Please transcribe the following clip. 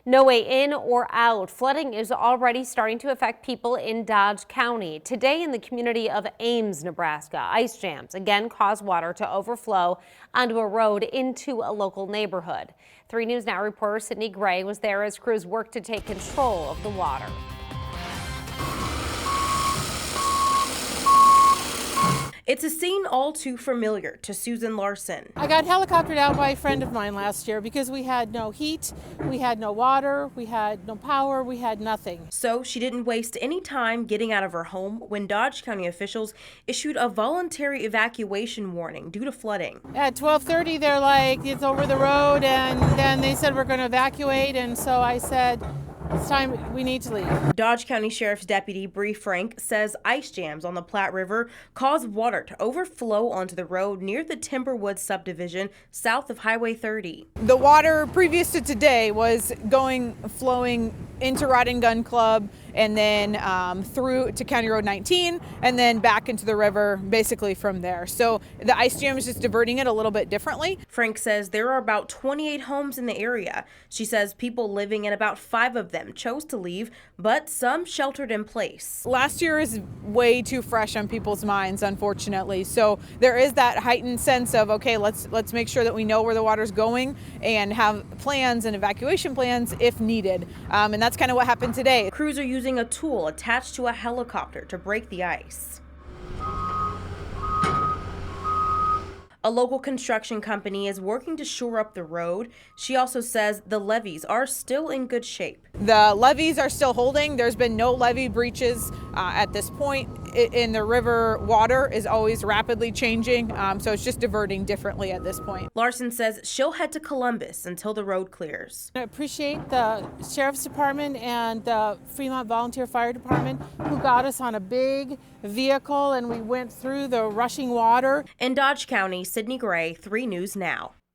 No way in or out. Flooding is already starting to affect people in Dodge County. Today in the community of Ames, Nebraska, ice jams again caused water to overflow onto a road into a local neighborhood. 3 News Now reporter Sydney Gray was there as crews worked to take control of the water. It's a scene all too familiar to Susan Larson. I got helicoptered out by a friend of mine last year because we had no heat, we had no water, we had no power, we had nothing. So she didn't waste any time getting out of her home when Dodge County officials issued a voluntary evacuation warning due to flooding. At 12:30, they're like, it's over the road, and then they said we're going to evacuate, and so I said, it's time, we need to leave. Dodge County Sheriff's Deputy Bree Frank says ice jams on the Platte River caused water to overflow onto the road near the Timberwood subdivision south of Highway 30. The water previous to today was flowing into Rod and Gun Club and then through to County Road 19 and then back into the river basically from there. So the ice jam is just diverting it a little bit differently. Frank says there are about 28 homes in the area. She says people living in about 5 of them chose to leave, but some sheltered in place. Last year is way too fresh on people's minds, unfortunately. So there is that heightened sense of, okay, let's make sure that we know where the water's going and have plans and evacuation plans if needed. And that's kind of what happened today. Crews are using a tool attached to a helicopter to break the ice. A local construction company is working to shore up the road. She also says the levees are still in good shape. The levees are still holding. There's been no levee breaches at this point. In the river, water is always rapidly changing, so it's just diverting differently at this point. Larson says she'll head to Columbus until the road clears. I appreciate the Sheriff's Department and the Fremont Volunteer Fire Department who got us on a big vehicle and we went through the rushing water. In Dodge County, Sydney Gray, 3 News Now.